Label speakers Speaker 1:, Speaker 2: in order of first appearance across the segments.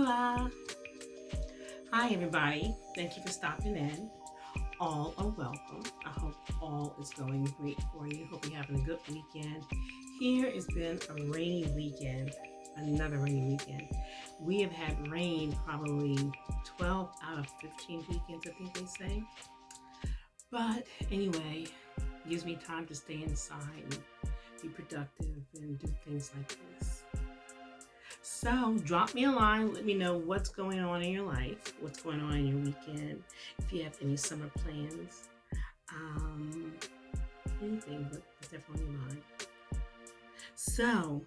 Speaker 1: Hola! Hi, everybody. Thank you for stopping in. All are welcome. I hope all is going great for you. Hope you're having a good weekend. Here has been a rainy weekend, another rainy weekend. We have had rain probably 12 out of 15 weekends, I think they say. But anyway, it gives me time to stay inside and be productive and do things like this. So drop me a line. Let me know what's going on in your life, what's going on in your weekend, if you have any summer plans, anything that's ever on your mind. So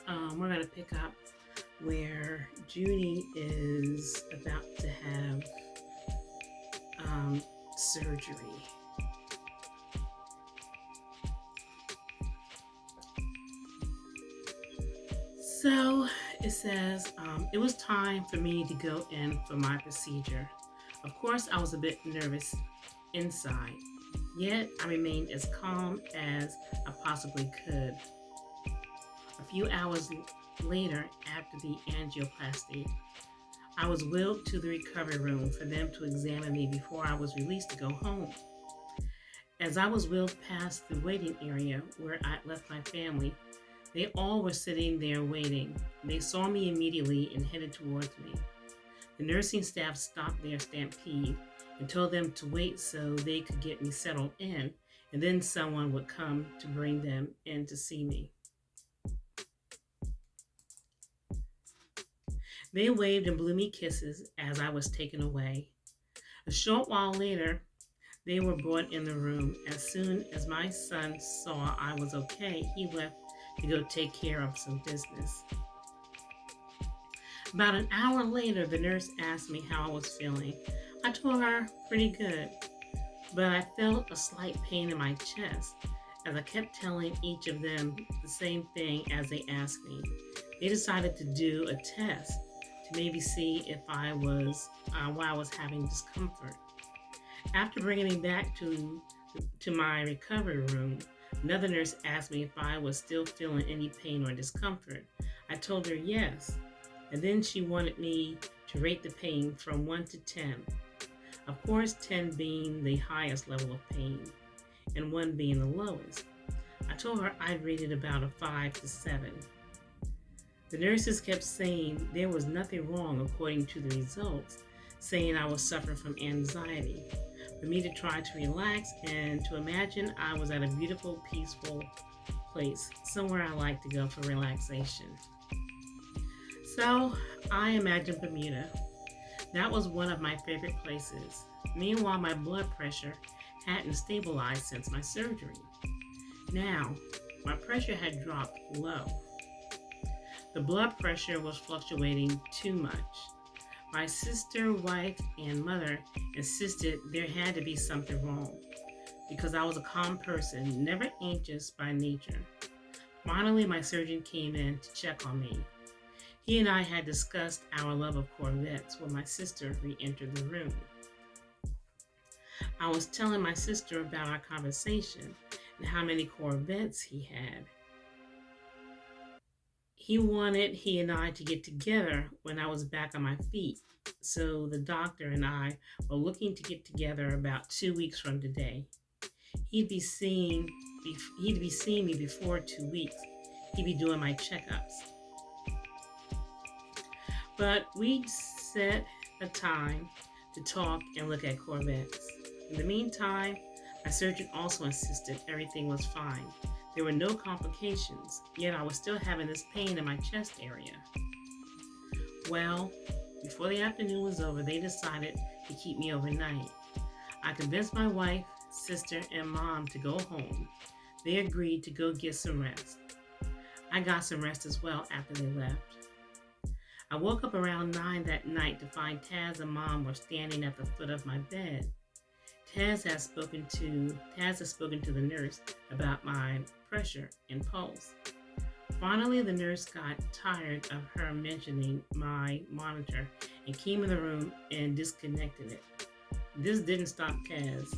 Speaker 1: we're going to pick up where Junie is about to have surgery. So it says, it was time for me to go in for my procedure. Of course, I was a bit nervous inside, yet I remained as calm as I possibly could. A few hours later, after the angioplasty, I was wheeled to the recovery room for them to examine me before I was released to go home. As I was wheeled past the waiting area where I left my family, they all were sitting there waiting. They saw me immediately and headed towards me. The nursing staff stopped their stampede and told them to wait so they could get me settled in, and then someone would come to bring them in to see me. They waved and blew me kisses as I was taken away. A short while later, they were brought in the room. As soon as my son saw I was okay, he left to go take care of some business. About an hour later, the nurse asked me how I was feeling. I told her pretty good, but I felt a slight pain in my chest as I kept telling each of them the same thing as they asked me. They decided to do a test to maybe see if why I was having discomfort. After bringing me back to my recovery room, another nurse asked me if I was still feeling any pain or discomfort. I told her yes, and then she wanted me to rate the pain from 1 to 10. Of course, 10 being the highest level of pain, and 1 being the lowest. I told her I'd rate it about a 5 to 7. The nurses kept saying there was nothing wrong according to the results, saying I was suffering from anxiety, for me to try to relax and to imagine I was at a beautiful, peaceful place, somewhere I like to go for relaxation. So I imagined Bermuda. That was one of my favorite places. Meanwhile, my blood pressure hadn't stabilized since my surgery. Now, my pressure had dropped low. The blood pressure was fluctuating too much. My sister, wife, and mother insisted there had to be something wrong because I was a calm person, never anxious by nature. Finally, my surgeon came in to check on me. He and I had discussed our love of Corvettes when my sister re-entered the room. I was telling my sister about our conversation and how many Corvettes he had. He wanted he and I to get together when I was back on my feet. So the doctor and I were looking to get together about 2 weeks from today. He'd be seeing me before 2 weeks. He'd be doing my checkups. But we'd set a time to talk and look at Corvettes. In the meantime, my surgeon also insisted everything was fine. There were no complications, yet I was still having this pain in my chest area. Well, before the afternoon was over, they decided to keep me overnight. I convinced my wife, sister, and mom to go home. They agreed to go get some rest. I got some rest as well after they left. I woke up around 9 that night to find Taz and Mom were standing at the foot of my bed. Taz has spoken to the nurse about my pressure and pulse. Finally, the nurse got tired of her mentioning my monitor and came in the room and disconnected it. This didn't stop Taz,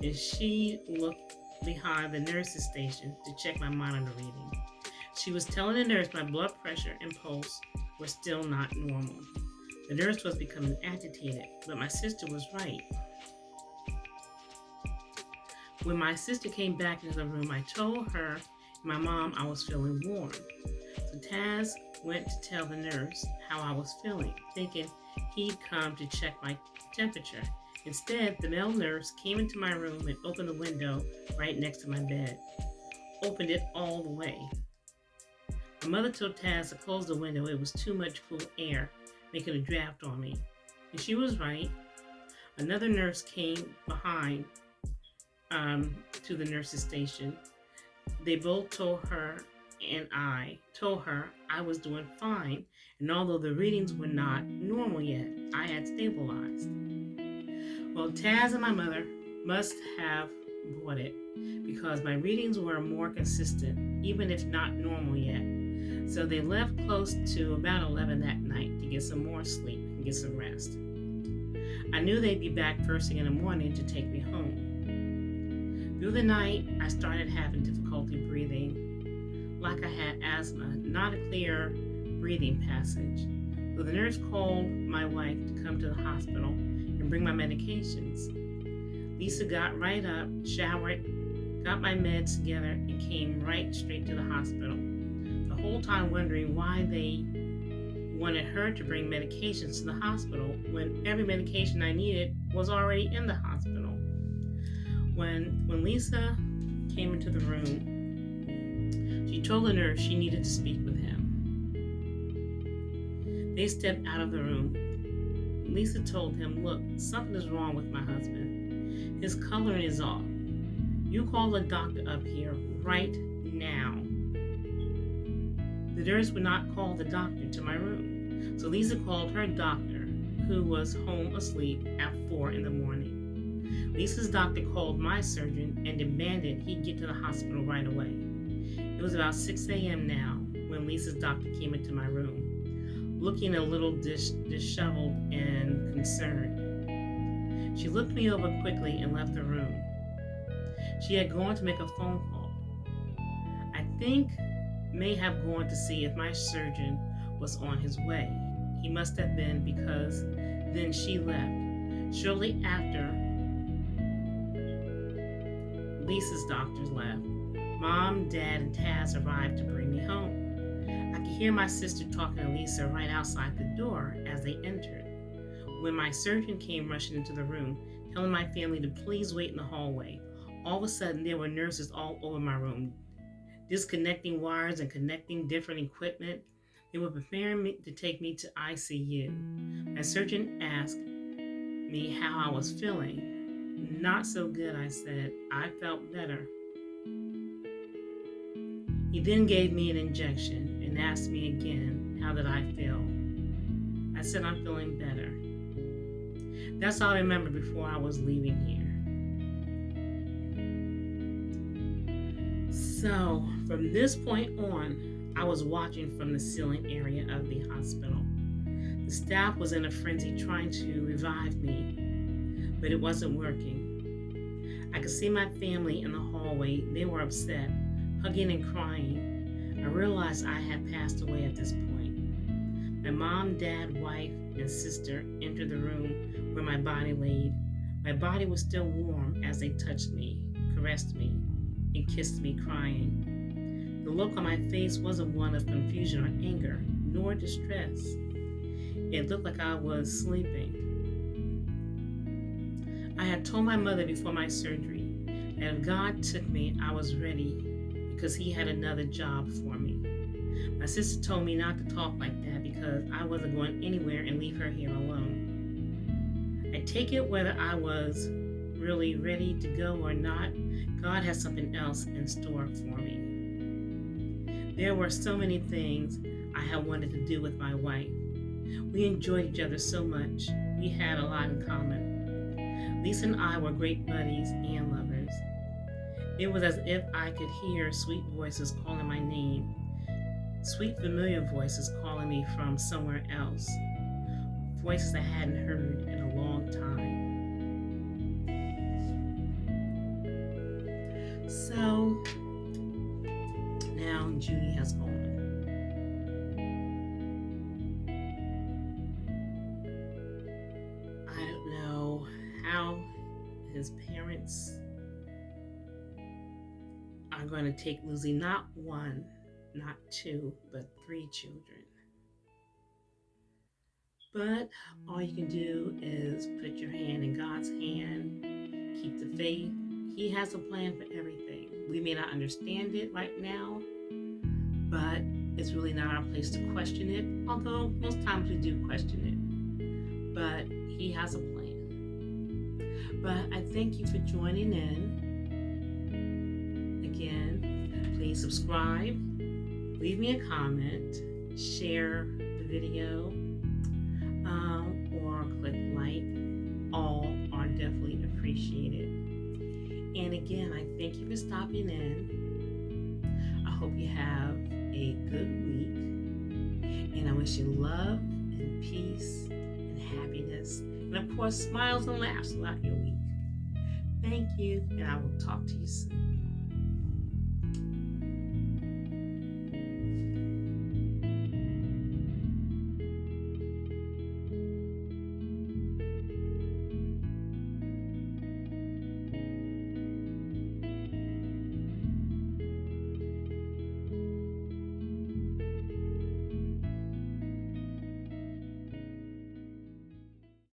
Speaker 1: and she looked behind the nurse's station to check my monitor reading. She was telling the nurse my blood pressure and pulse were still not normal. The nurse was becoming agitated, but my sister was right. When my sister came back into the room, I told her and my mom I was feeling warm. So Taz went to tell the nurse how I was feeling, thinking he'd come to check my temperature. Instead, the male nurse came into my room and opened the window right next to my bed. Opened it all the way. My mother told Taz to close the window. It was too much cool air, making a draft on me. And she was right. Another nurse came behind to the nurse's station. They both told her I was doing fine, and although the readings were not normal yet, I had stabilized. Well, Taz and my mother must have bought it because my readings were more consistent, even if not normal yet. So they left close to about 11 that night to get some more sleep and get some rest. I knew they'd be back first thing in the morning to take me home. Through the night, I started having difficulty breathing, like I had asthma, not a clear breathing passage. So the nurse called my wife to come to the hospital and bring my medications. Lisa got right up, showered, got my meds together, and came right straight to the hospital. The whole time wondering why they wanted her to bring medications to the hospital when every medication I needed was already in the hospital. When Lisa came into the room, she told the nurse she needed to speak with him. They stepped out of the room. Lisa told him, "Look, something is wrong with my husband. His coloring is off. You call the doctor up here right now." The nurse would not call the doctor to my room, so Lisa called her doctor, who was home asleep at 4 in the morning. Lisa's doctor called my surgeon and demanded he get to the hospital right away. It was about 6 a.m. now when Lisa's doctor came into my room, looking a little disheveled and concerned. She looked me over quickly and left the room. She had gone to make a phone call. I think may have gone to see if my surgeon was on his way. He must have been, because then she left. Shortly after Lisa's doctors left, Mom, Dad, and Taz arrived to bring me home. I could hear my sister talking to Lisa right outside the door as they entered. When my surgeon came rushing into the room, telling my family to please wait in the hallway, all of a sudden there were nurses all over my room, disconnecting wires and connecting different equipment. They were preparing me to take me to ICU. My surgeon asked me how I was feeling. "Not so good," I said. I felt better. He then gave me an injection and asked me again, how did I feel? I said, "I'm feeling better." That's all I remember before I was leaving here. So, from this point on, I was watching from the ceiling area of the hospital. The staff was in a frenzy trying to revive me, but it wasn't working. I could see my family in the hallway. They were upset, hugging and crying. I realized I had passed away at this point. My mom, dad, wife, and sister entered the room where my body laid. My body was still warm as they touched me, caressed me, and kissed me, crying. The look on my face wasn't one of confusion or anger, nor distress. It looked like I was sleeping. I had told my mother before my surgery that if God took me, I was ready because He had another job for me. My sister told me not to talk like that because I wasn't going anywhere and leave her here alone. I take it whether I was really ready to go or not, God has something else in store for me. There were so many things I had wanted to do with my wife. We enjoyed each other so much. We had a lot in common. Lisa and I were great buddies and lovers. It was as if I could hear sweet voices calling my name, sweet familiar voices calling me from somewhere else, voices I hadn't heard in a long time. So now Junie has gone. are going to take losing not one, not two, but three children. But all you can do is put your hand in God's hand, keep the faith. He has a plan for everything. We may not understand it right now, but it's really not our place to question it, although most times we do question it. But He has a plan. But I thank you for joining in. Again, please subscribe, leave me a comment, share the video, or click like. All are definitely appreciated. And again, I thank you for stopping in. I hope you have a good week. And I wish you love and peace and happiness. And of course, smiles and laughs throughout your week. Thank you, and I will talk to you soon.